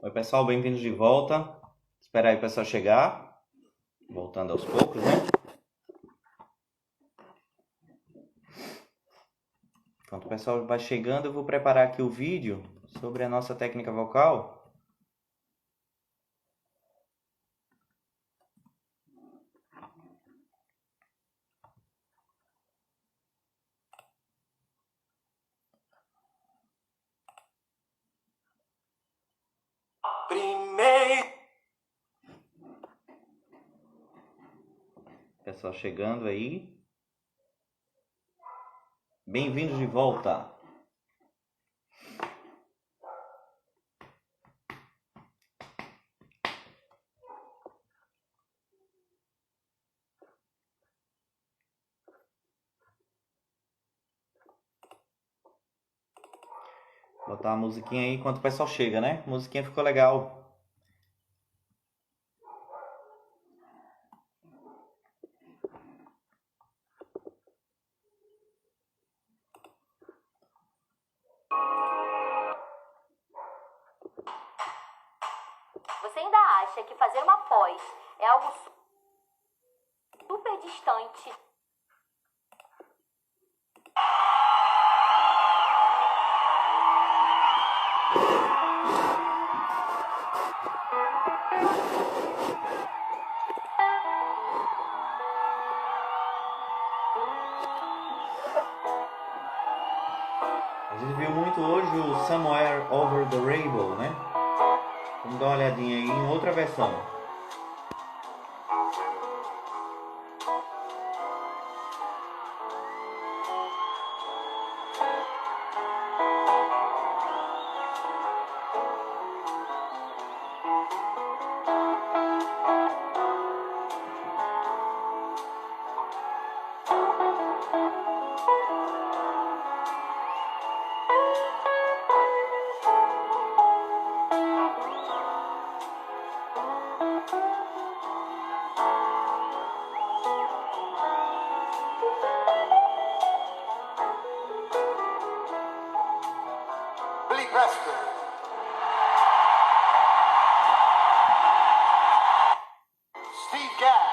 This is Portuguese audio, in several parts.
Oi, pessoal, bem-vindos de volta. Esperar aí o pessoal chegar. Voltando aos poucos, né? Enquanto o pessoal vai chegando, eu vou preparar aqui o vídeo sobre a nossa técnica vocal. Pessoal chegando aí. Bem-vindos de volta. Vou botar a musiquinha aí enquanto o pessoal chega, né? A musiquinha ficou legal. Você ainda acha que fazer uma pós é algo super distante? A gente viu muito hoje o Somewhere Over the Rainbow, né? Vamos dar uma olhadinha aí em outra versão. Billy Preston. Steve Gadd.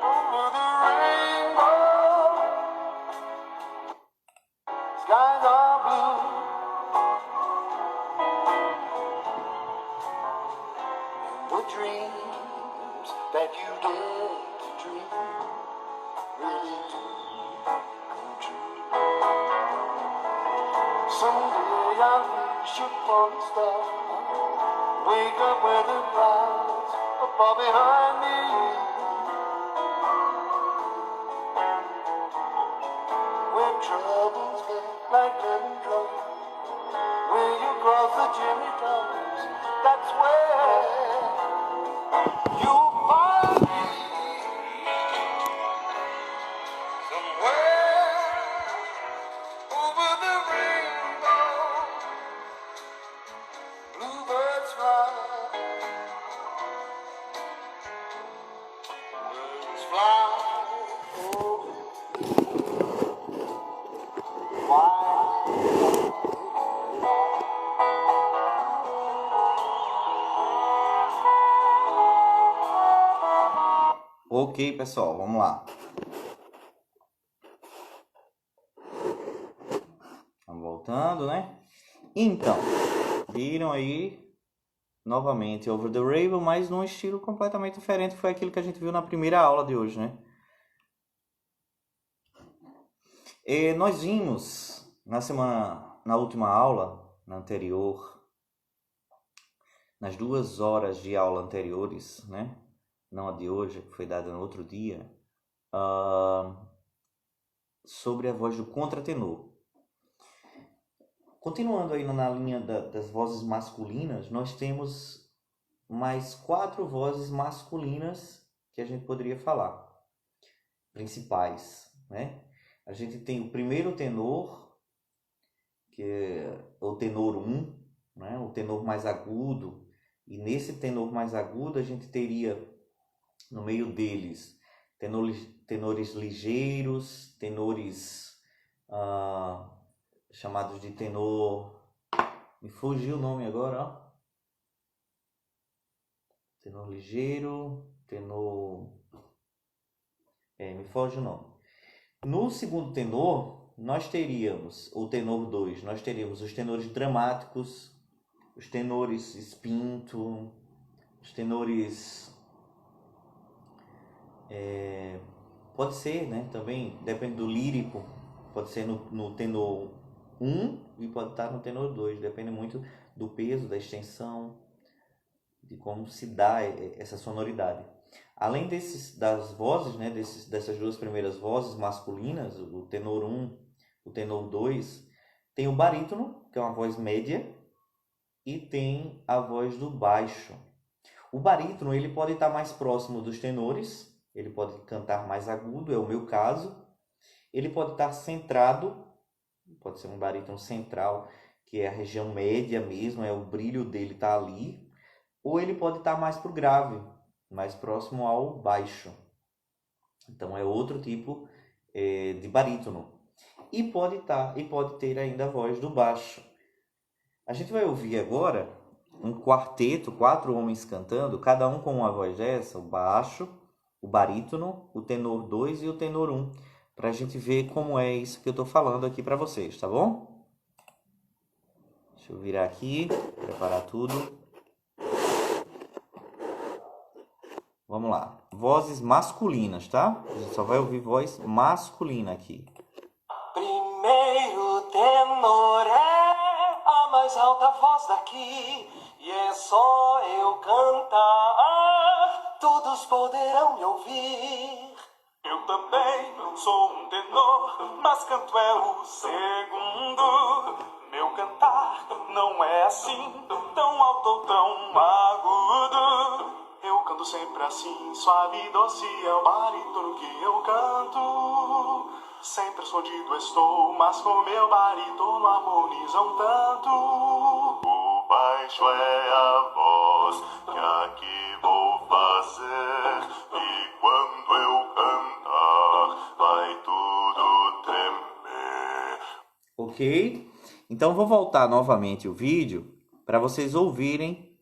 Over the rainbow, skies are blue. The dreams that you dare to dream really do come true. Someday I'll reach upon the star, wake up where the clouds are far behind me. Where troubles lay like lemon drops, where you cross the chimney tops, that's where you'll find me. Somewhere over the rainbow, bluebirds fly, birds fly. Ok, pessoal, vamos lá. Vamos voltando, né? Então, viram aí novamente Over the Rainbow, mas num estilo completamente diferente, foi aquilo que a gente viu na primeira aula de hoje, né? E nós vimos na última aula, na anterior, nas 2 horas de aula anteriores, né? Não a de hoje, que foi dada no outro dia, sobre a voz do contratenor. Continuando aí na linha das vozes masculinas, nós temos mais 4 vozes masculinas que a gente poderia falar, principais, né? A gente tem o primeiro tenor, que é o tenor 1, né? O tenor mais agudo, e nesse tenor mais agudo, a gente teria no meio deles tenores ligeiros, tenores chamados de tenor... Me fugiu o nome agora, ó. Tenor ligeiro, tenor... me foge o nome. No segundo tenor, nós teríamos, o tenor 2, nós teríamos os tenores dramáticos, os tenores espinto, os tenores... pode ser, né? Também depende do lírico, pode ser no tenor 1 e pode estar no tenor 2, depende muito do peso, da extensão, de como se dá essa sonoridade. Além das vozes, né, dessas duas primeiras vozes masculinas, o tenor 1, o tenor 2, tem o barítono, que é uma voz média, e tem a voz do baixo. O barítono ele pode estar mais próximo dos tenores, ele pode cantar mais agudo, é o meu caso. Ele pode estar centrado, pode ser um barítono central, que é a região média mesmo, o brilho dele está ali. Ou ele pode estar mais para o grave, mais próximo ao baixo. Então é outro tipo de barítono. E pode ter ainda a voz do baixo. A gente vai ouvir agora um quarteto, 4 homens cantando, cada um com uma voz dessa, o baixo, o barítono, o tenor 2 e o tenor 1, para a gente ver como é isso que eu estou falando aqui para vocês, tá bom? Deixa eu virar aqui, preparar tudo. Vamos lá. Vozes masculinas, tá? A gente só vai ouvir voz masculina aqui. Primeiro tenor é a mais alta voz daqui, e é só eu cantar, todos poderão me ouvir. Eu também sou um tenor, mas canto é o segundo. Meu cantar não é assim, tão alto ou tão agudo. Eu canto sempre assim, suave e doce é o barítono que eu canto. Sempre escondido estou, mas com meu barítono harmoniza um tanto. O baixo é a voz que aqui vou fazer, e quando eu cantar vai tudo tremer. Ok? Então vou voltar novamente o vídeo para vocês ouvirem,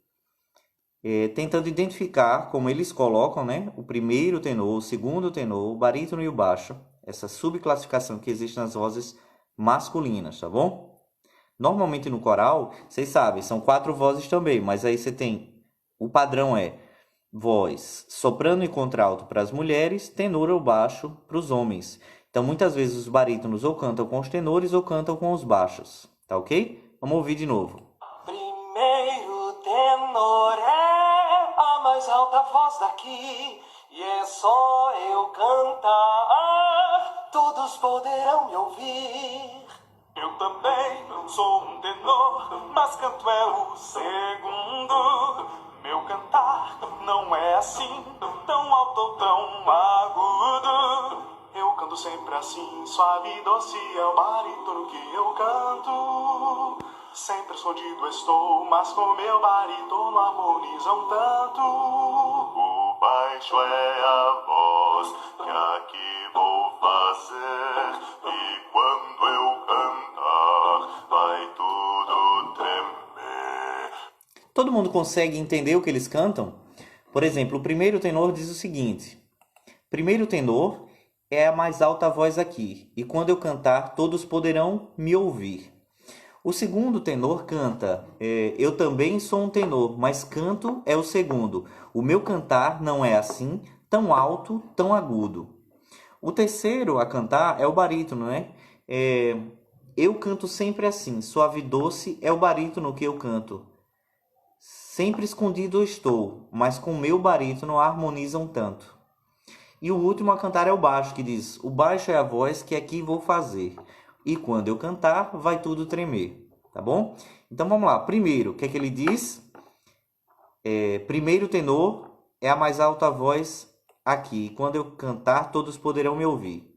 tentando identificar como eles colocam, né, o primeiro tenor, o segundo tenor, o barítono e o baixo, essa subclassificação que existe nas vozes masculinas, tá bom? Normalmente no coral, vocês sabem, são 4 vozes também, mas aí você tem, o padrão é voz soprano e contralto para as mulheres, tenor ou baixo para os homens. Então muitas vezes os barítonos ou cantam com os tenores ou cantam com os baixos, tá ok? Vamos ouvir de novo. Primeiro tenor é a mais alta voz daqui, e é só eu cantar, todos poderão me ouvir. Eu também sou um tenor, mas canto é o segundo. Meu cantar não é assim, tão alto ou tão agudo. Eu canto sempre assim, suave e doce é o barítono que eu canto. Sempre escondido estou, mas com meu barítono harmoniza um tanto. O baixo é a voz que aqui vou fazer, e quando eu cantar vai tudo tremer. Todo mundo consegue entender o que eles cantam? Por exemplo, o primeiro tenor diz o seguinte: primeiro tenor é a mais alta voz aqui, e quando eu cantar todos poderão me ouvir. O segundo tenor canta, eu também sou um tenor, mas canto é o segundo. O meu cantar não é assim, tão alto, tão agudo. O terceiro a cantar é o barítono, né? Eu canto sempre assim, suave e doce é o barítono que eu canto. Sempre escondido eu estou, mas com o meu barítono harmoniza um tanto. E o último a cantar é o baixo, que diz, o baixo é a voz que aqui vou fazer. E quando eu cantar, vai tudo tremer, tá bom? Então vamos lá. Primeiro, o que é que ele diz? Primeiro tenor é a mais alta voz aqui. Quando eu cantar, todos poderão me ouvir.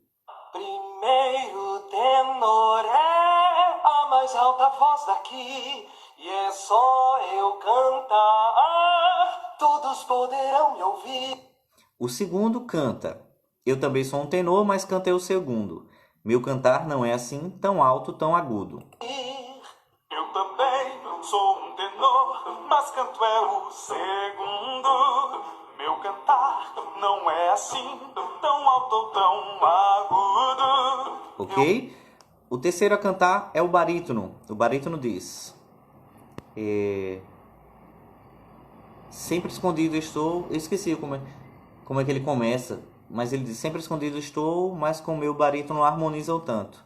Primeiro tenor é a mais alta voz daqui, e é só eu cantar, todos poderão me ouvir. O segundo canta: eu também sou um tenor, mas cantei o segundo. Meu cantar não é assim, tão alto, tão agudo. Eu também sou um tenor, mas canto é o segundo. Meu cantar não é assim, tão alto ou tão agudo. Ok? O terceiro a cantar é o barítono. O barítono diz: sempre escondido estou. Eu esqueci como é que ele começa, mas ele diz: sempre escondido estou, mas com meu barítono harmoniza o tanto.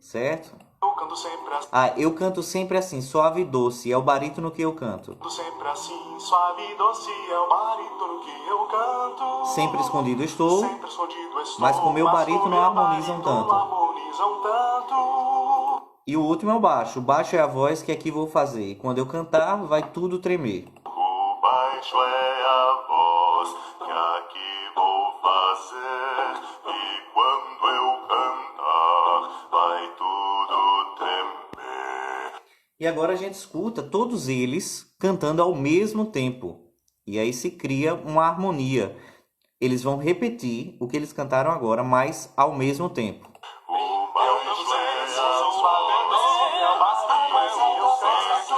Certo? Eu canto sempre assim. Eu canto sempre assim, suave e doce. É o barítono que eu canto. Sempre assim, suave e doce, é o barítono que eu canto. Sempre escondido estou, Sempre escondido estou, mas com meu barítono harmoniza um barítono tanto. harmoniza um tanto. E o último é o baixo. O baixo é a voz que aqui vou fazer. E quando eu cantar, vai tudo tremer. O baixo é a voz que aqui vou fazer. E quando eu cantar, vai tudo tremer. E agora a gente escuta todos eles cantando ao mesmo tempo. E aí se cria uma harmonia. Eles vão repetir o que eles cantaram agora, mas ao mesmo tempo. O baixo é a voz que eu canto.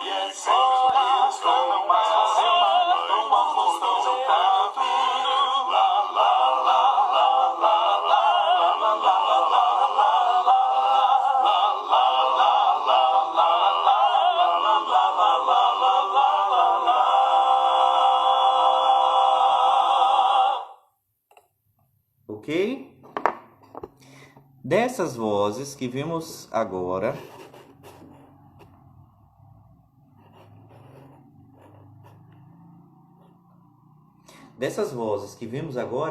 E é sempre estou mais fazendo tão harmonioso um tanto. La la la la la la la la la la Ok? Dessas vozes que vimos agora,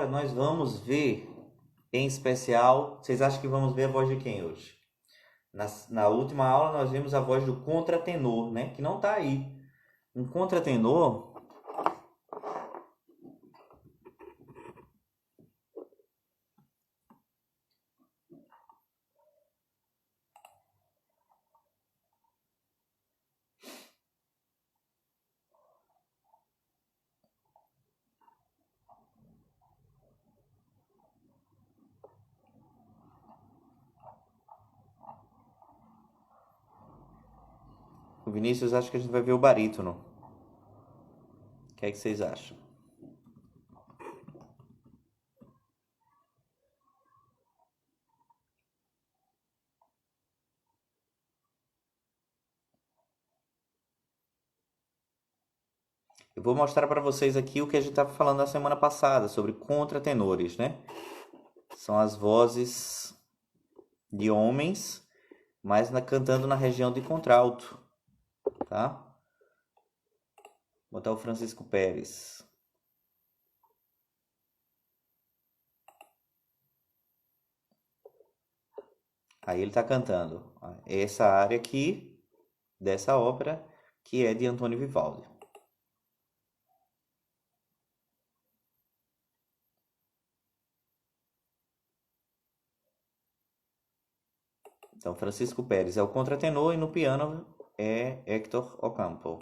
nós vamos ver em especial. Vocês acham que vamos ver a voz de quem hoje? Na última aula nós vimos a voz do contratenor, né? Que não está aí. Um contratenor O Vinícius acha que a gente vai ver o barítono. O que é que vocês acham? Eu vou mostrar para vocês aqui o que a gente estava falando na semana passada sobre contratenores, né? São as vozes de homens, mas cantando na região de contralto, tá? Vou botar o Francisco Pérez. Aí ele está cantando essa área aqui dessa ópera que é de Antônio Vivaldi. Então, Francisco Pérez é o contratenor e no piano é Héctor Ocampo.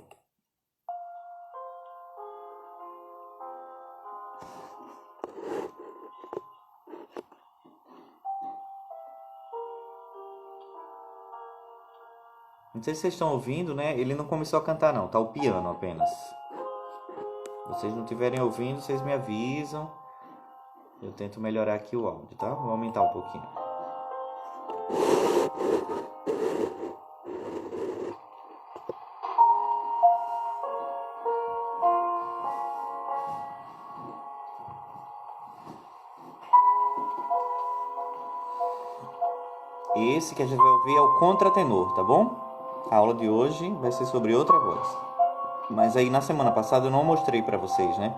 Não sei se vocês estão ouvindo, né? Ele não começou a cantar não, tá o piano apenas. Se vocês não estiverem ouvindo, vocês me avisam. Eu tento melhorar aqui o áudio, tá? Vou aumentar um pouquinho. Esse que a gente vai ouvir é o contratenor, tá bom? A aula de hoje vai ser sobre outra voz. Mas aí na semana passada eu não mostrei para vocês, né?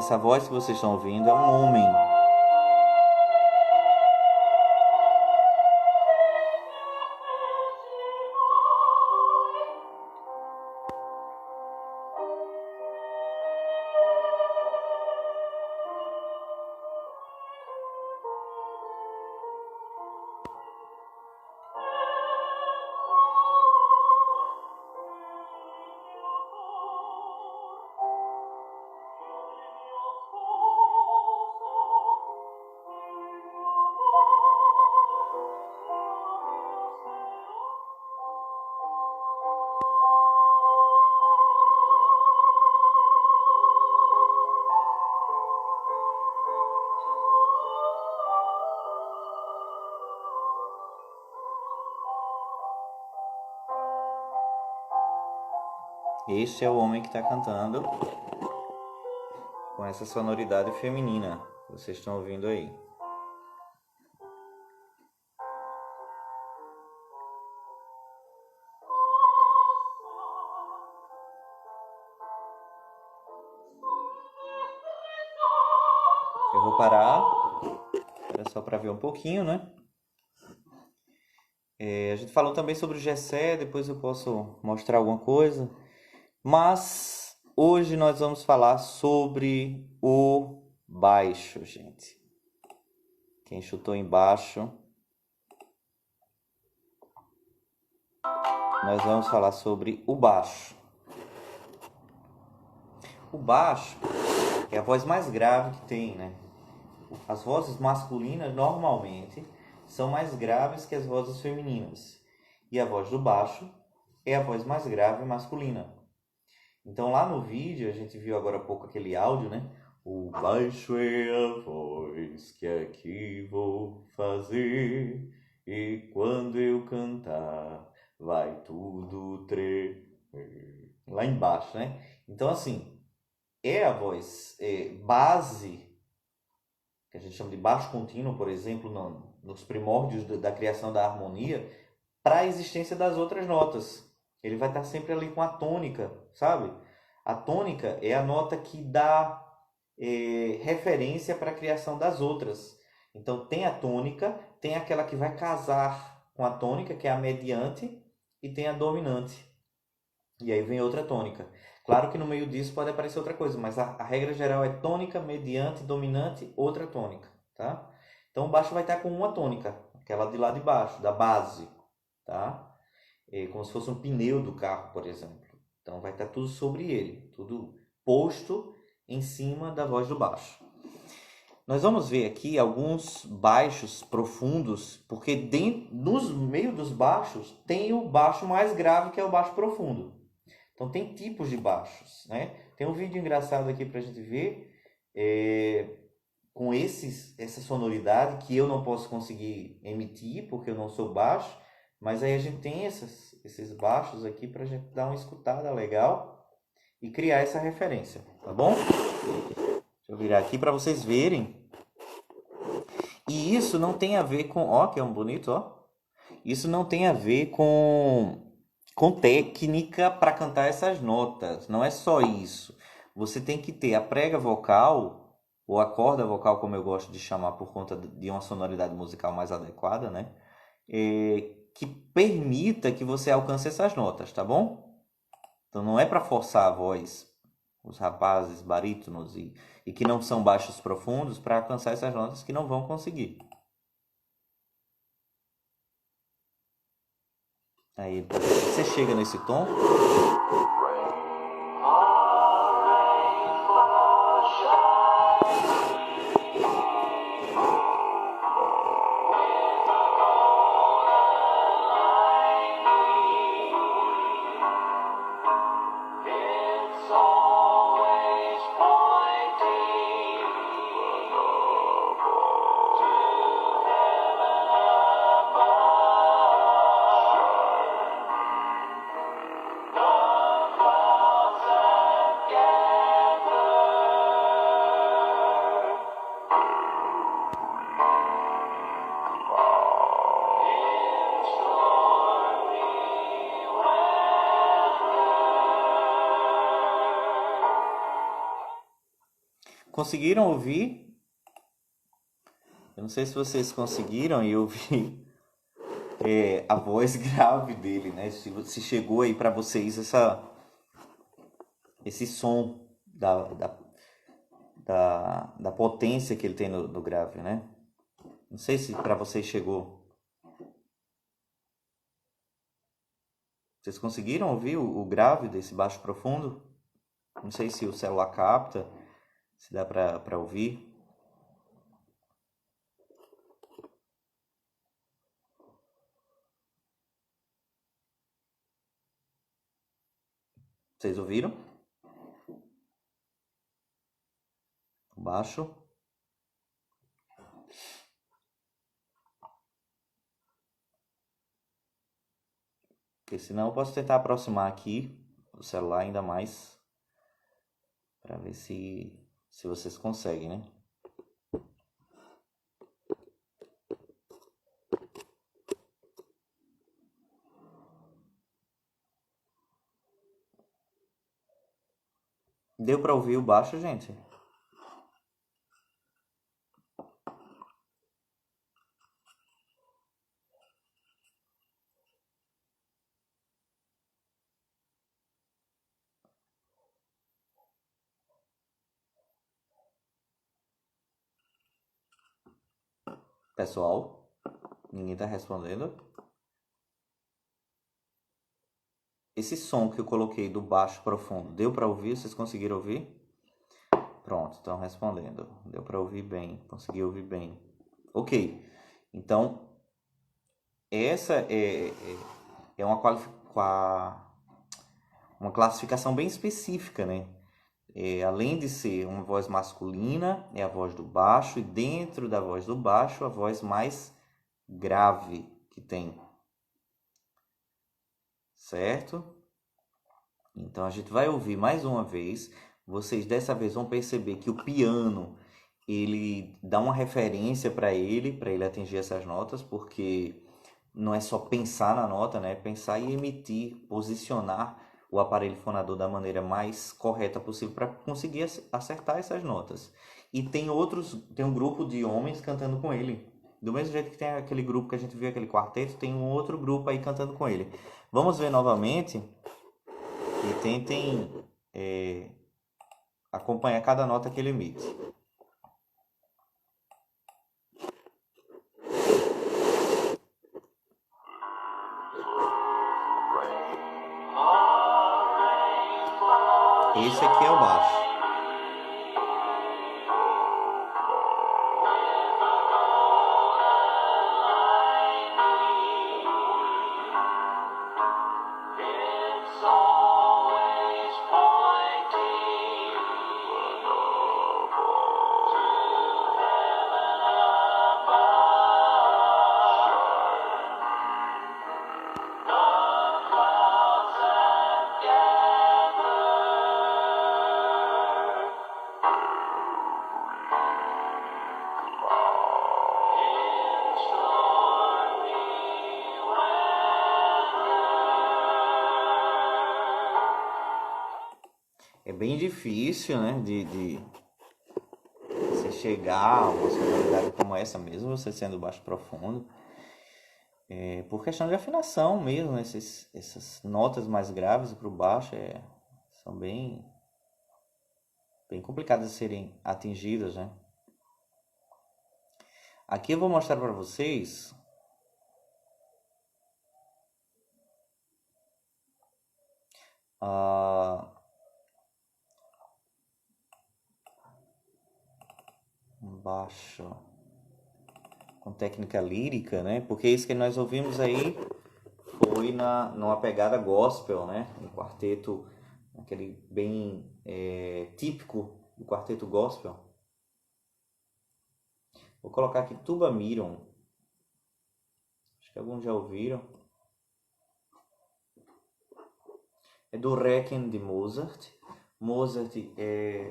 essa voz que vocês estão ouvindo é um homem. Este é o homem que está cantando com essa sonoridade feminina que vocês estão ouvindo aí. Eu vou parar, era só para ver um pouquinho, né? A gente falou também sobre o Gessé, depois eu posso mostrar alguma coisa. Mas hoje nós vamos falar sobre o baixo, gente. Quem chutou embaixo. Nós vamos falar sobre o baixo. O baixo é a voz mais grave que tem, né? As vozes masculinas normalmente são mais graves que as vozes femininas. E a voz do baixo é a voz mais grave masculina. Então lá no vídeo, a gente viu agora há pouco aquele áudio, né? O baixo é a voz que aqui vou fazer, e quando eu cantar, vai tudo tremer. Lá embaixo, né? Então assim, é a voz base, que a gente chama de baixo contínuo, por exemplo, nos primórdios da criação da harmonia, para a existência das outras notas. Ele vai estar sempre ali com a tônica, sabe? A tônica é a nota que dá referência para a criação das outras. Então tem a tônica, tem aquela que vai casar com a tônica, que é a mediante, e tem a dominante. E aí vem outra tônica. Claro que no meio disso pode aparecer outra coisa, mas a regra geral é tônica, mediante, dominante, outra tônica, tá? Então o baixo vai estar com uma tônica, aquela de lá de baixo, da base, tá? Como se fosse um pneu do carro, por exemplo. Então vai estar tudo sobre ele, tudo posto em cima da voz do baixo. Nós vamos ver aqui alguns baixos profundos, porque no meio dos baixos tem o baixo mais grave, que é o baixo profundo. Então tem tipos de baixos, né? Tem um vídeo engraçado aqui para a gente ver, com essa sonoridade que eu não posso conseguir emitir, porque eu não sou baixo, mas aí a gente tem esses baixos aqui para a gente dar uma escutada legal e criar essa referência, tá bom? Deixa eu virar aqui para vocês verem. E isso não tem a ver com... Ó, que é um bonito, ó. Isso não tem a ver com técnica para cantar essas notas. Não é só isso. Você tem que ter a prega vocal, ou a corda vocal, como eu gosto de chamar, por conta de uma sonoridade musical mais adequada, né? Que permita que você alcance essas notas, tá bom? Então não é para forçar a voz, os rapazes barítonos e que não são baixos profundos, para alcançar essas notas que não vão conseguir. Aí você chega nesse tom. conseguiram ouvir? Eu não sei se vocês conseguiram e ouvir a voz grave dele, né? Se chegou aí para vocês esse som da potência que ele tem no grave, né? Não sei se para vocês chegou. Vocês conseguiram ouvir o grave desse baixo profundo? Não sei se o celular capta, se dá para ouvir. Vocês ouviram? O baixo. Porque senão eu posso tentar aproximar aqui o celular ainda mais para ver se vocês conseguem, né? Deu para ouvir o baixo, gente? Pessoal, ninguém tá respondendo. Esse som que eu coloquei do baixo profundo, deu para ouvir? Vocês conseguiram ouvir? Pronto, estão respondendo. Deu para ouvir bem, consegui ouvir bem. Ok, então essa é uma classificação bem específica, né? Além de ser uma voz masculina, é a voz do baixo, e dentro da voz do baixo, a voz mais grave que tem. Certo? Então a gente vai ouvir mais uma vez. Vocês dessa vez vão perceber que o piano, ele dá uma referência para ele atingir essas notas, porque não é só pensar na nota, né? Pensar e emitir, posicionar o aparelho fonador da maneira mais correta possível para conseguir acertar essas notas. E tem um grupo de homens cantando com ele. Do mesmo jeito que tem aquele grupo que a gente viu, aquele quarteto, tem um outro grupo aí cantando com ele. Vamos ver novamente e tentem acompanhar cada nota que ele emite. Esse aqui é o baixo. É bem difícil, né, de você chegar a uma sonoridade como essa, mesmo você sendo baixo profundo. Por questão de afinação mesmo, né? Essas notas mais graves para o baixo são bem complicadas de serem atingidas, né? Aqui eu vou mostrar para vocês um baixo com técnica lírica, né? Porque isso que nós ouvimos aí foi numa pegada gospel, né? Um quarteto, aquele bem típico do quarteto gospel. Vou colocar aqui Tubamiron. Acho que alguns já ouviram. É do Requiem de Mozart. Mozart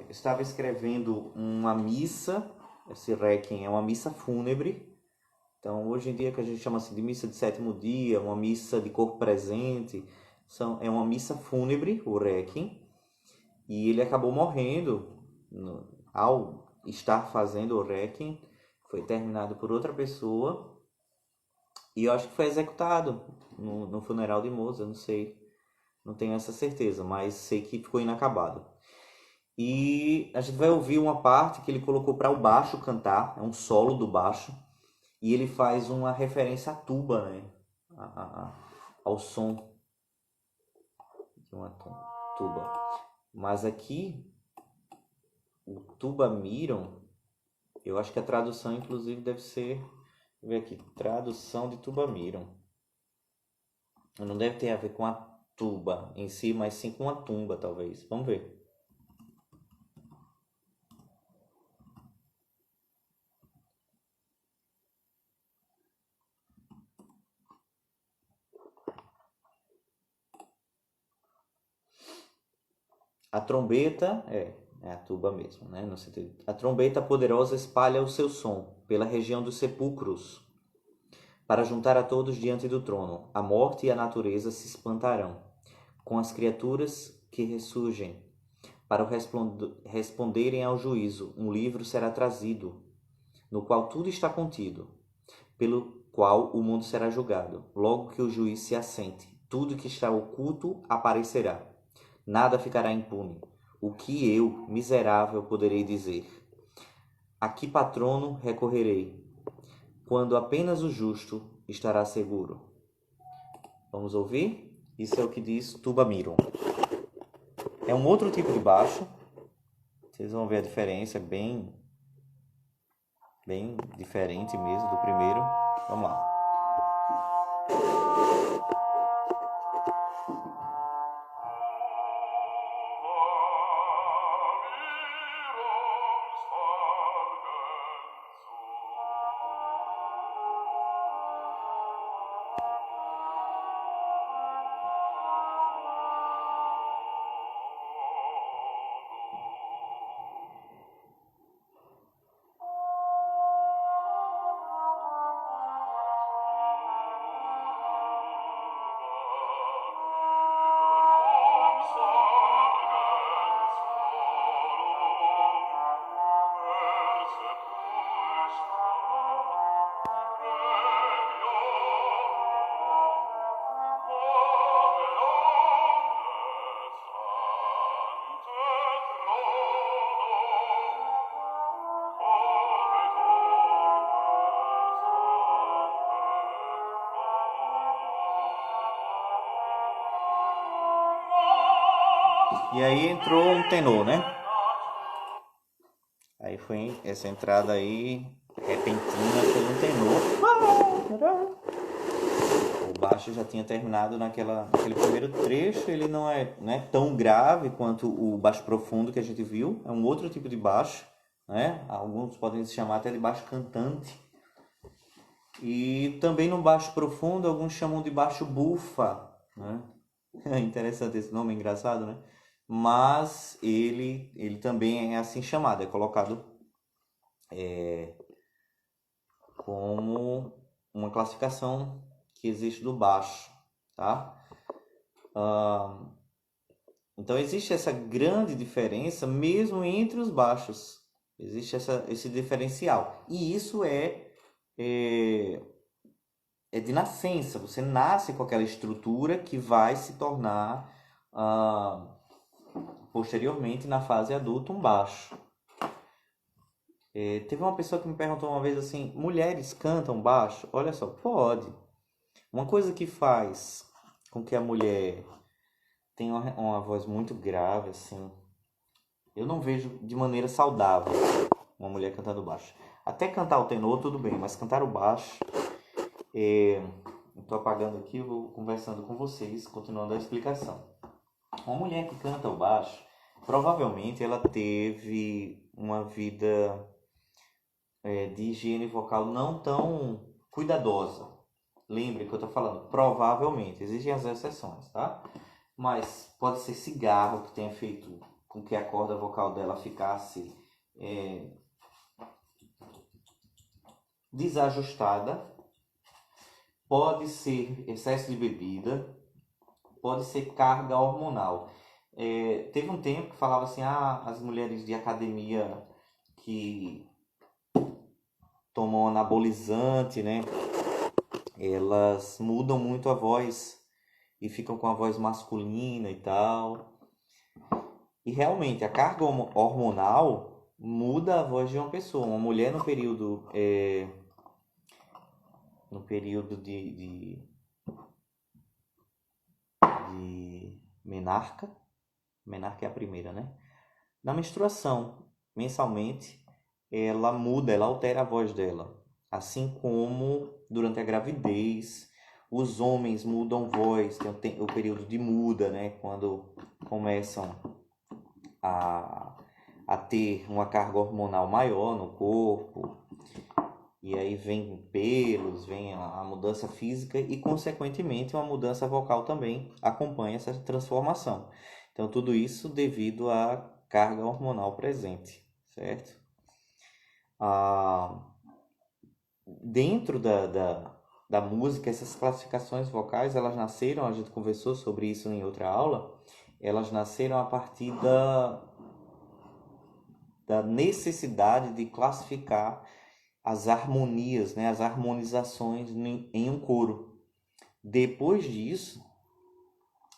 estava escrevendo uma missa. Esse Requiem é uma missa fúnebre. Então, hoje em dia, que a gente chama assim de missa de sétimo dia, uma missa de corpo presente, é uma missa fúnebre, o Requiem, e ele acabou morrendo ao estar fazendo o Requiem, foi terminado por outra pessoa, e eu acho que foi executado no funeral de Mozart, não sei, não tenho essa certeza, mas sei que ficou inacabado. E a gente vai ouvir uma parte que ele colocou para o baixo cantar, é um solo do baixo, e ele faz uma referência à tuba, né? Ao som de uma tuba. Mas aqui, o tuba miron, eu acho que a tradução inclusive deve ser, deixa eu ver aqui, tradução de tuba miron. Não deve ter a ver com a tuba em si, mas sim com a tumba, talvez. Vamos ver. A trombeta é a tuba mesmo, né? No sentido. A trombeta poderosa espalha o seu som pela região dos sepulcros, para juntar a todos diante do trono. A morte e a natureza se espantarão com as criaturas que ressurgem. Para responderem ao juízo, um livro será trazido, no qual tudo está contido, pelo qual o mundo será julgado. Logo que o juiz se assente, tudo que está oculto aparecerá. Nada ficará impune. O que eu, miserável, poderei dizer? A que patrono recorrerei, quando apenas o justo estará seguro? Vamos ouvir? Isso é o que diz Tuba Miron. É um outro tipo de baixo. Vocês vão ver a diferença, é bem diferente mesmo do primeiro. Vamos lá. E aí entrou um tenor, né? Aí foi essa entrada aí repentina foi um tenor. O baixo já tinha terminado naquele primeiro trecho. Ele não é, né, tão grave quanto o baixo profundo que a gente viu. É um outro tipo de baixo, né? Alguns podem se chamar até de baixo cantante. E também no baixo profundo alguns chamam de baixo bufa, né? É interessante esse nome, engraçado, né? Mas ele também é assim chamado, é colocado como uma classificação que existe do baixo, tá? Então existe essa grande diferença mesmo entre os baixos, existe esse diferencial, e isso é de nascença. Você nasce com aquela estrutura que vai se tornar posteriormente na fase adulta um baixo. Teve uma pessoa que me perguntou uma vez assim: mulheres cantam baixo? Olha só, pode. Uma coisa que faz com que a mulher tenha uma voz muito grave, assim, eu não vejo de maneira saudável uma mulher cantando baixo. Até cantar o tenor tudo bem, mas cantar o baixo, estou apagando aqui, vou conversando com vocês, continuando a explicação. Uma mulher que canta o baixo, provavelmente ela teve uma vida de higiene vocal não tão cuidadosa. Lembre que eu estou falando, provavelmente, existem as exceções, tá? Mas pode ser cigarro que tenha feito com que a corda vocal dela ficasse desajustada, pode ser excesso de bebida, pode ser carga hormonal. Teve um tempo que falava assim, as mulheres de academia que tomam anabolizante, né? Elas mudam muito a voz e ficam com a voz masculina e tal. E realmente a carga hormonal muda a voz de uma pessoa. Uma mulher no período de menarca é a primeira, né? Na menstruação, mensalmente, ela muda, ela altera a voz dela. Assim como durante a gravidez, os homens mudam voz, tem o período de muda, né? Quando começam a ter uma carga hormonal maior no corpo. E aí vem pelos, vem a mudança física e, consequentemente, uma mudança vocal também acompanha essa transformação. Então, tudo isso devido à carga hormonal presente, certo? Dentro da música, essas classificações vocais, elas nasceram, a gente conversou sobre isso em outra aula, elas nasceram a partir da necessidade de classificar as harmonias, né, as harmonizações em um coro. Depois disso,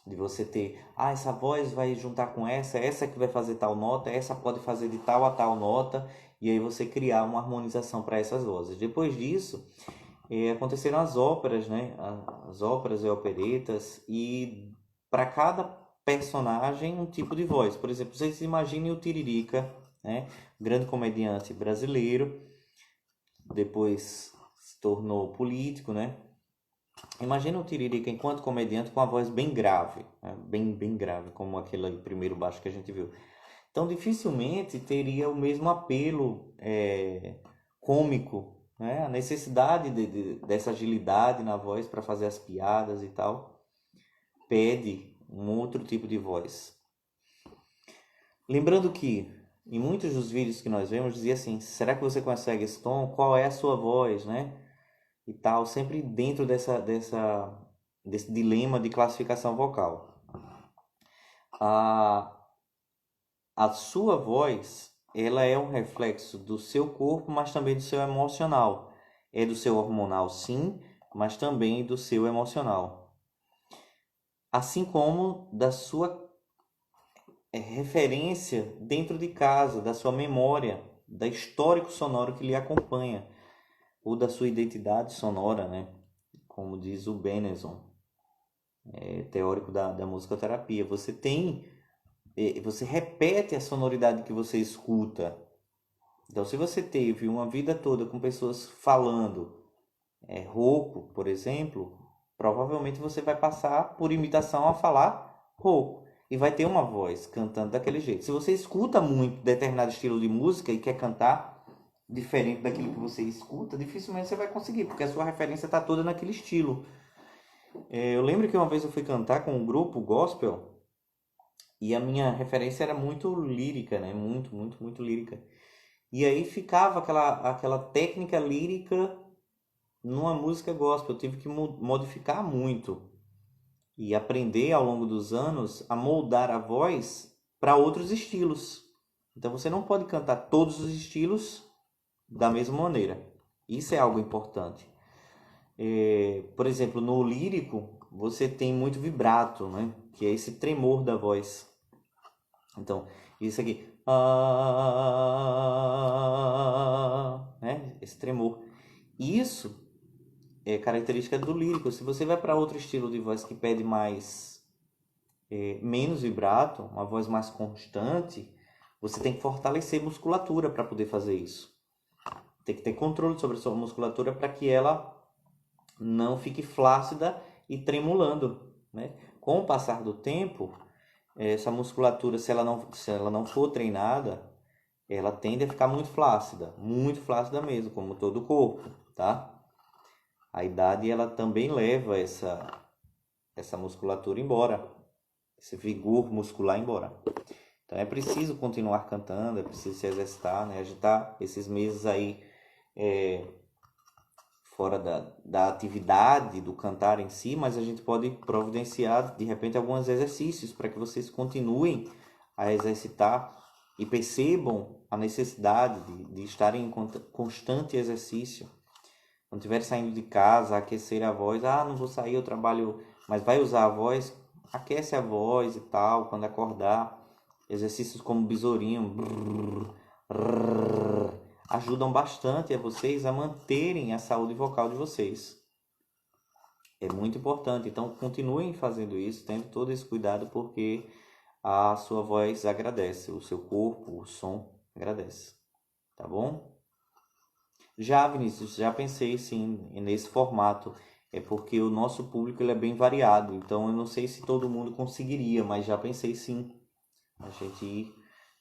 de você ter, essa voz vai juntar com essa que vai fazer tal nota, essa pode fazer de tal a tal nota, e aí você criar uma harmonização para essas vozes. Depois disso, aconteceram as óperas, né, as óperas e operetas, e para cada personagem um tipo de voz. Por exemplo, vocês imaginem o Tiririca, né, grande comediante brasileiro, depois se tornou político, né? Imagina o Tiririca enquanto comediante com a voz bem grave, né? bem grave, como aquele primeiro baixo que a gente viu. Então, dificilmente teria o mesmo apelo cômico, né? A necessidade dessa agilidade na voz para fazer as piadas e tal, pede um outro tipo de voz. Lembrando que em muitos dos vídeos que nós vemos, dizia assim, será que você consegue esse tom? Qual é a sua voz, né? E tal, sempre dentro desse dilema de classificação vocal. A sua voz, ela é um reflexo do seu corpo, mas também do seu emocional. É do seu hormonal, sim, mas também do seu emocional. Assim como da sua referência dentro de casa, da sua memória, da histórico sonoro que lhe acompanha, ou da sua identidade sonora, né? Como diz o Benenson, teórico da musicoterapia. Você repete a sonoridade que você escuta. Então, se você teve uma vida toda com pessoas falando rouco, por exemplo, provavelmente você vai passar por imitação a falar rouco. E vai ter uma voz cantando daquele jeito. Se você escuta muito determinado estilo de música e quer cantar diferente daquilo que você escuta, dificilmente você vai conseguir, porque a sua referência está toda naquele estilo. Eu lembro que uma vez eu fui cantar com um grupo gospel e a minha referência era muito lírica, né? Muito lírica. E aí ficava aquela técnica lírica numa música gospel. Eu tive que modificar muito e aprender ao longo dos anos a moldar a voz para outros estilos. Então você não pode cantar todos os estilos da mesma maneira. Isso é algo importante. Por exemplo, no lírico você tem muito vibrato, né? Que é esse tremor da voz. Então, isso aqui, né? Esse tremor. Isso é característica do lírico. Se você vai para outro estilo de voz que pede menos vibrato, uma voz mais constante, você tem que fortalecer musculatura para poder fazer isso. Tem que ter controle sobre a sua musculatura para que ela não fique flácida e tremulando, né? Com o passar do tempo, essa musculatura, se ela não for treinada, ela tende a ficar muito flácida mesmo, como todo o corpo, tá? A idade, ela também leva essa musculatura embora, esse vigor muscular embora. Então é preciso continuar cantando, é preciso se exercitar, né? A gente tá esses meses aí fora da atividade do cantar em si, mas a gente pode providenciar de repente alguns exercícios para que vocês continuem a exercitar e percebam a necessidade de estarem em constante exercício. Quando estiver saindo de casa, aquecer a voz. Ah, não vou sair, eu trabalho, mas vai usar a voz, aquece a voz e tal, quando acordar. Exercícios como besourinho, brrr, brrr, ajudam bastante a vocês a manterem a saúde vocal de vocês. É muito importante, então continuem fazendo isso, tendo todo esse cuidado, porque a sua voz agradece, o seu corpo, o som agradece, tá bom? Já, Vinícius, já pensei sim nesse formato, é porque o nosso público ele é bem variado, então eu não sei se todo mundo conseguiria, mas já pensei sim, a gente ir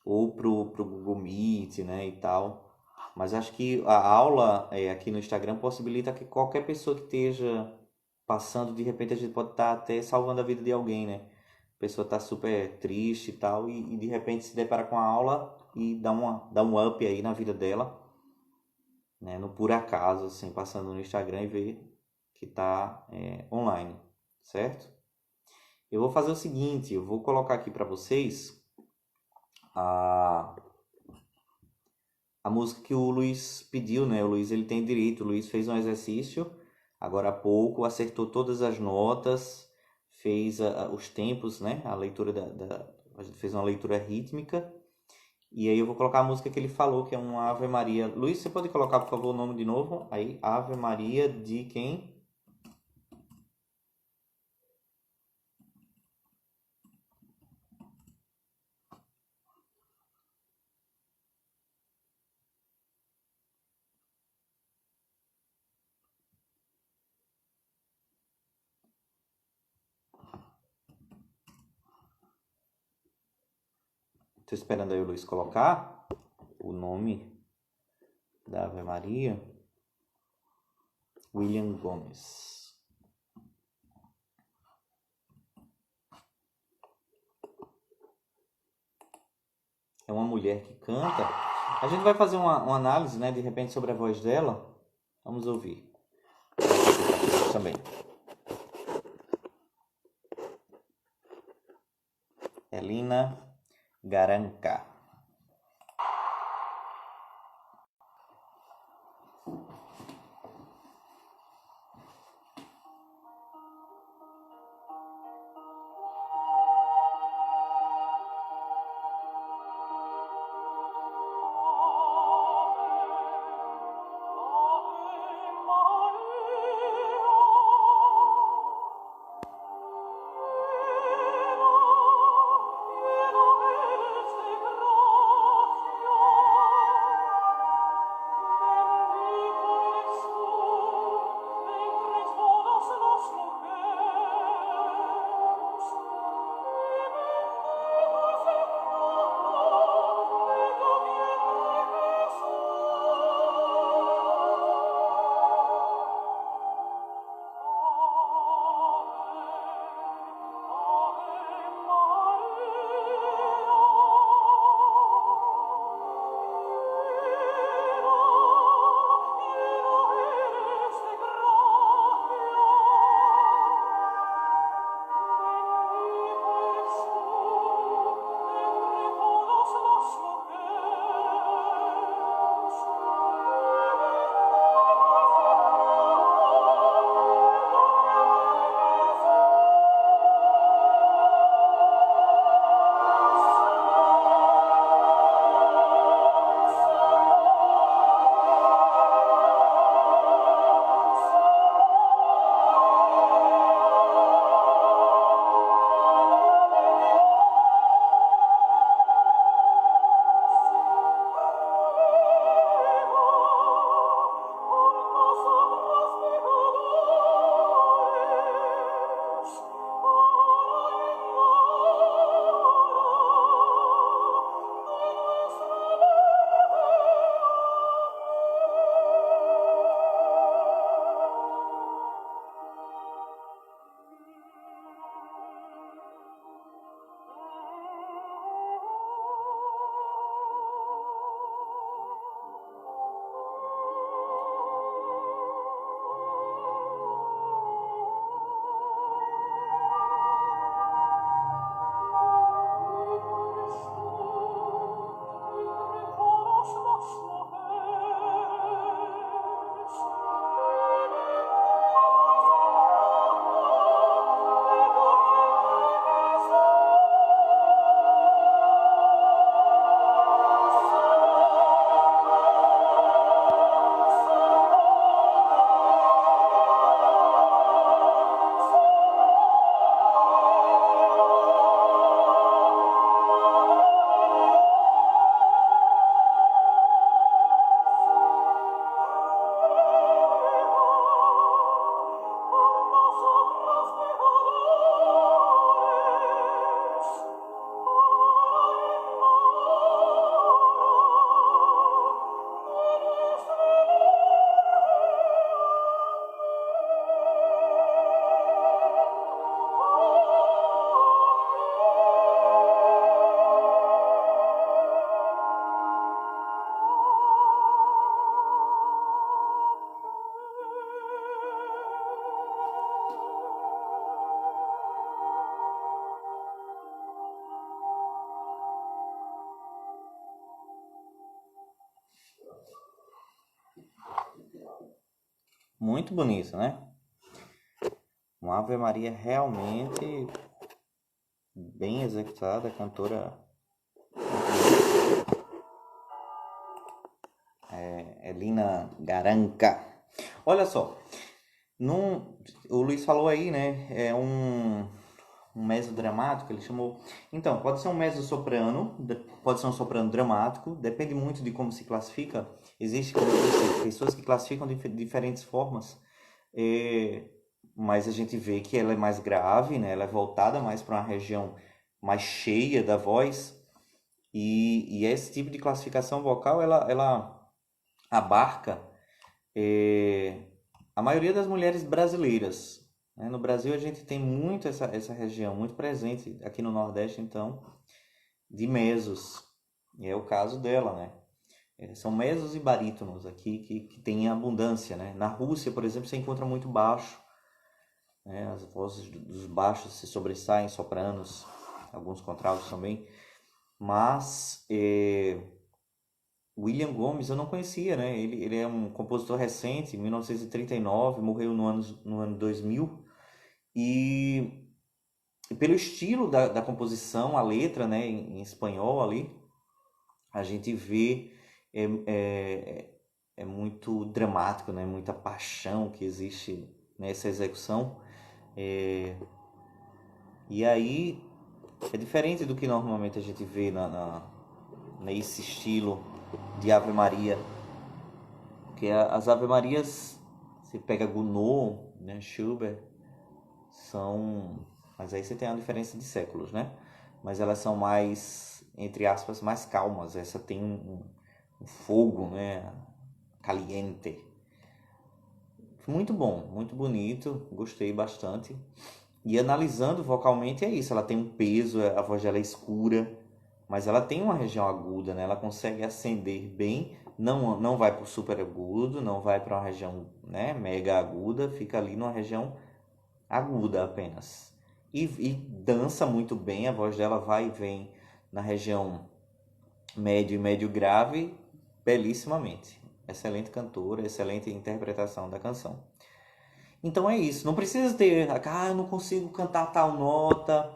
ou pro Google Meet, né, e tal, mas acho que a aula aqui no Instagram possibilita que qualquer pessoa que esteja passando, de repente a gente pode estar até salvando a vida de alguém, né? A pessoa está super triste e tal, e de repente se depara com a aula e dá um up aí na vida dela, né? No por acaso, assim, passando no Instagram e ver que está online, certo? Eu vou fazer o seguinte, eu vou colocar aqui para vocês a música que o Luiz pediu, né? O Luiz ele tem direito, o Luiz fez um exercício agora há pouco, acertou todas as notas, fez os tempos, né? A leitura a gente fez uma leitura rítmica. E aí eu vou colocar a música que ele falou, que é uma Ave Maria. Luiz, você pode colocar, por favor, o nome de novo? Aí, Ave Maria de quem? Estou esperando aí o Luiz colocar o nome da Ave Maria. William Gomes. É uma mulher que canta. A gente vai fazer uma análise, né, de repente, sobre a voz dela. Vamos ouvir. Também. Elina Garanca. Muito bonito, né? Uma Ave Maria realmente bem executada, a cantora Elina Garanca. Olha só, o Luiz falou aí, né? É um mesodramático, ele chamou. Então, pode ser um mezzo-soprano, pode ser um soprano dramático, depende muito de como se classifica. Existe, como eu disse, pessoas que classificam de diferentes formas, mas a gente vê que ela é mais grave, né? Ela é voltada mais para uma região mais cheia da voz, e esse tipo de classificação vocal, ela abarca a maioria das mulheres brasileiras. Né? No Brasil a gente tem muito essa região, muito presente aqui no Nordeste, então, de mesos. E é o caso dela, né? São mesos e barítonos aqui que tem abundância, né? Na Rússia, por exemplo, você encontra muito baixo. Né? As vozes dos baixos se sobressaem, sopranos, alguns contraltos também. Mas William Gomes eu não conhecia, né? Ele é um compositor recente, 1939, morreu no ano 2000. E pelo estilo da composição, a letra, né, em espanhol ali, a gente vê é muito dramático, né? Muita paixão que existe nessa execução. E aí é diferente do que normalmente a gente vê nesse estilo de Ave Maria. Porque as Ave Marias, você pega Gounod, né, Schubert, mas aí você tem a diferença de séculos, né? Mas elas são mais, entre aspas, mais calmas. Essa tem um fogo, né? Caliente. Muito bom, muito bonito, gostei bastante. E analisando vocalmente é isso, ela tem um peso, a voz dela é escura, mas ela tem uma região aguda, né? Ela consegue ascender bem, não vai para o super agudo, não vai para uma região, né, mega aguda, fica ali numa região aguda apenas. E dança muito bem, a voz dela vai e vem na região médio e médio grave, belíssimamente. Excelente cantora, excelente interpretação da canção. Então é isso, não precisa ter, eu não consigo cantar tal nota,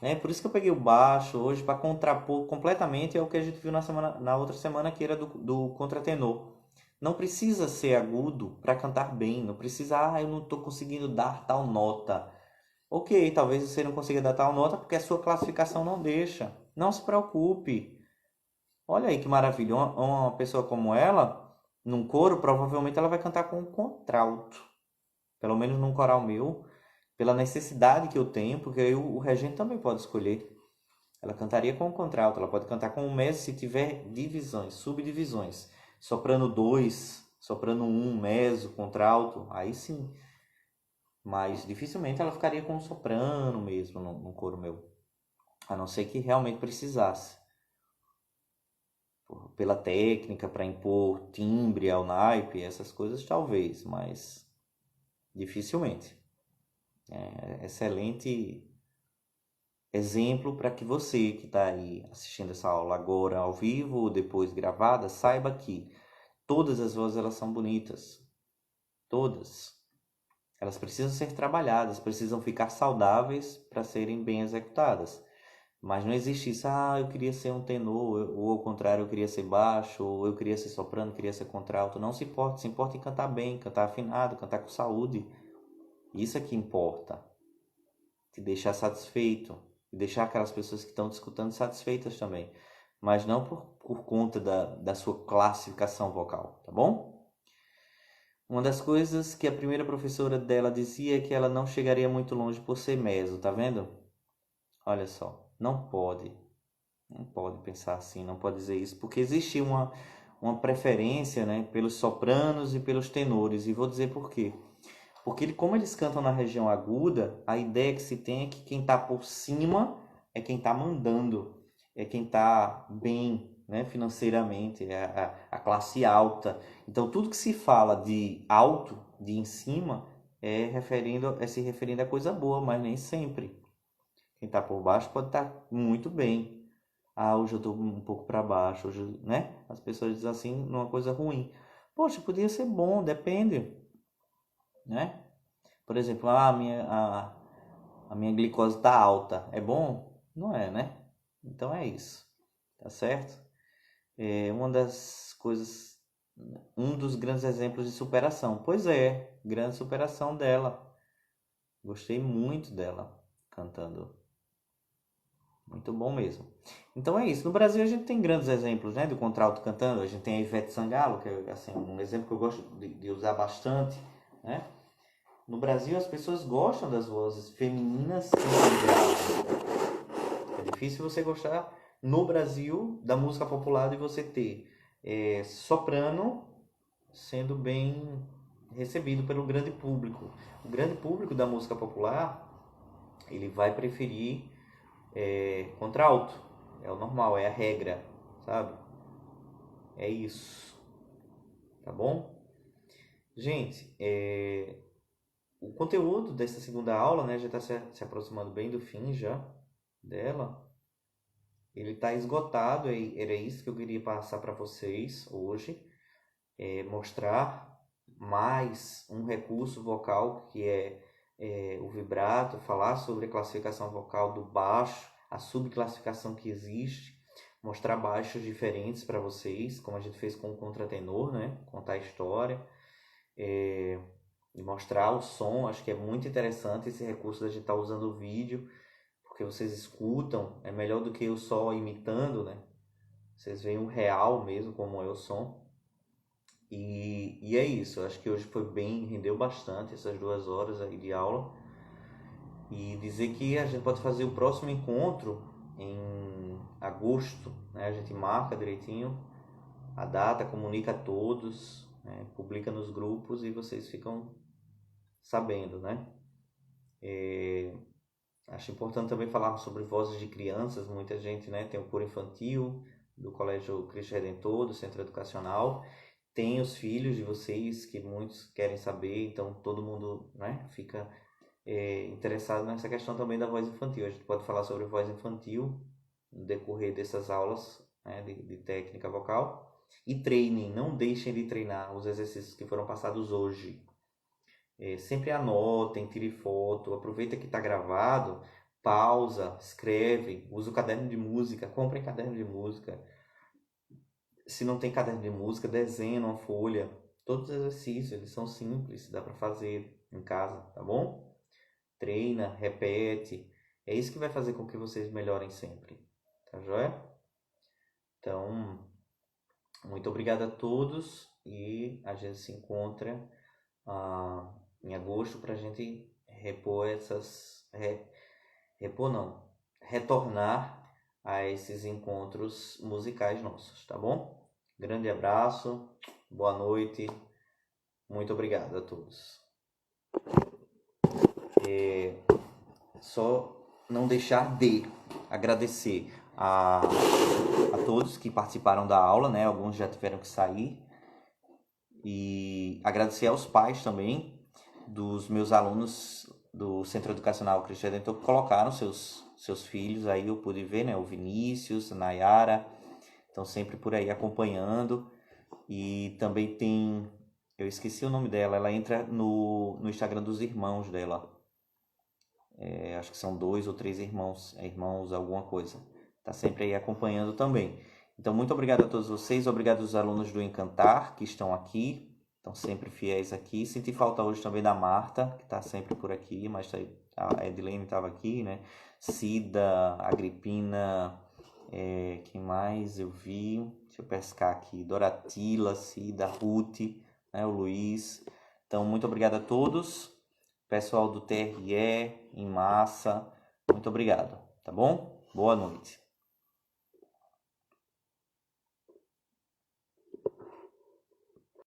né? Por isso que eu peguei o baixo hoje para contrapor completamente ao que a gente viu na outra semana, que era do contratenor. Não precisa ser agudo para cantar bem, não precisa, eu não estou conseguindo dar tal nota. Ok, talvez você não consiga dar tal nota porque a sua classificação não deixa. Não se preocupe. Olha aí que maravilha, uma pessoa como ela, num coro, provavelmente ela vai cantar com um contralto. Pelo menos num coral meu, pela necessidade que eu tenho, porque aí o regente também pode escolher. Ela cantaria com o contralto, ela pode cantar com o mezzo se tiver divisões, subdivisões. Soprano 2, soprano 1, mezzo, contralto, aí sim. Mas dificilmente ela ficaria com um soprano mesmo no coro meu. A não ser que realmente precisasse. Pela técnica, para impor timbre ao naipe, essas coisas talvez, mas dificilmente. Excelente exemplo para que você que está aí assistindo essa aula agora ao vivo ou depois gravada, saiba que todas as vozes elas são bonitas. Todas. Elas precisam ser trabalhadas, precisam ficar saudáveis para serem bem executadas. Mas não existe isso, eu queria ser um tenor, ou ao contrário, eu queria ser baixo, ou eu queria ser soprano, queria ser contralto. Não se importa em cantar bem, cantar afinado, cantar com saúde. Isso é que importa. Te deixar satisfeito, e deixar aquelas pessoas que estão te escutando satisfeitas também. Mas não por conta da sua classificação vocal, tá bom? Uma das coisas que a primeira professora dela dizia é que ela não chegaria muito longe por ser meso, tá vendo? Olha só, não pode pensar assim, não pode dizer isso, porque existe uma preferência, né, pelos sopranos e pelos tenores, e vou dizer por quê. Porque como eles cantam na região aguda, a ideia que se tem é que quem está por cima é quem está mandando, é quem está bem, né, financeiramente, é a classe alta. Então tudo que se fala de alto, de em cima, é se referindo a coisa boa, mas nem sempre. Quem está por baixo pode estar muito bem. Hoje eu estou um pouco para baixo, hoje, né? As pessoas dizem assim, numa coisa ruim. Poxa, podia ser bom, depende. né? Por exemplo, a minha glicose está alta. É bom? Não é, né? Então é isso. Tá certo? É uma das coisas, um dos grandes exemplos de superação. Pois é, grande superação dela. Gostei muito dela cantando. Muito bom mesmo. Então é isso. No Brasil a gente tem grandes exemplos, né, do contralto cantando. A gente tem a Ivete Sangalo, que é assim, um exemplo que eu gosto de usar bastante, né? No Brasil as pessoas gostam das vozes femininas e graves. É difícil você gostar no Brasil da música popular de você ter soprano sendo bem recebido pelo grande público. O grande público da música popular, ele vai preferir contralto. É o normal, é a regra, sabe? É isso. Tá bom? Gente, o conteúdo dessa segunda aula, né, já está se aproximando bem do fim já dela. Ele está esgotado, era isso que eu queria passar para vocês hoje. Mostrar mais um recurso vocal que é o vibrato, falar sobre a classificação vocal do baixo, a subclassificação que existe, mostrar baixos diferentes para vocês, como a gente fez com o contratenor, né? Contar a história, e mostrar o som. Acho que é muito interessante esse recurso da gente estar usando o vídeo, porque vocês escutam, é melhor do que eu só imitando, né? Vocês veem o real mesmo, como é o som. E é isso, acho que hoje foi bem, rendeu bastante essas 2 horas aí de aula. E dizer que a gente pode fazer o próximo encontro em agosto, né? A gente marca direitinho a data, comunica a todos, né? Publica nos grupos e vocês ficam sabendo, né? Acho importante também falar sobre vozes de crianças. Muita gente, né, tem o coro infantil do Colégio Cristo Redentor, do Centro Educacional. Tem os filhos de vocês, que muitos querem saber, então todo mundo, né, fica interessado nessa questão também da voz infantil. A gente pode falar sobre voz infantil no decorrer dessas aulas, né, de técnica vocal. E treinem, não deixem de treinar os exercícios que foram passados hoje. Sempre anotem, tire foto, aproveita que está gravado, pausa, escreve, usa o caderno de música, comprem caderno de música. Se não tem caderno de música, desenha numa folha. Todos os exercícios, eles são simples, dá para fazer em casa, tá bom? Treina, repete. É isso que vai fazer com que vocês melhorem sempre, tá joia? Então, muito obrigado a todos e a gente se encontra em agosto para a gente retornar a esses encontros musicais nossos, tá bom? Grande abraço, boa noite, muito obrigado a todos. Só não deixar de agradecer a todos que participaram da aula, né? Alguns já tiveram que sair. E agradecer aos pais também dos meus alunos do Centro Educacional Cristo Redentor que colocaram seus filhos aí, eu pude ver, né? O Vinícius, a Nayara, estão sempre por aí acompanhando. E também tem, eu esqueci o nome dela, ela entra no Instagram dos irmãos dela. Acho que são 2 ou 3 irmãos alguma coisa. Tá sempre aí acompanhando também. Então, muito obrigado a todos vocês, obrigado aos alunos do Encantar que estão aqui, estão sempre fiéis aqui. Senti falta hoje também da Marta, que está sempre por aqui, mas a Edilene estava aqui, né? Cida, Agripina, quem mais eu vi? Deixa eu pescar aqui. Doratila, Cida, Ruth, né? O Luiz. Então, muito obrigado a todos. Pessoal do TRE, em massa, muito obrigado, tá bom? Boa noite.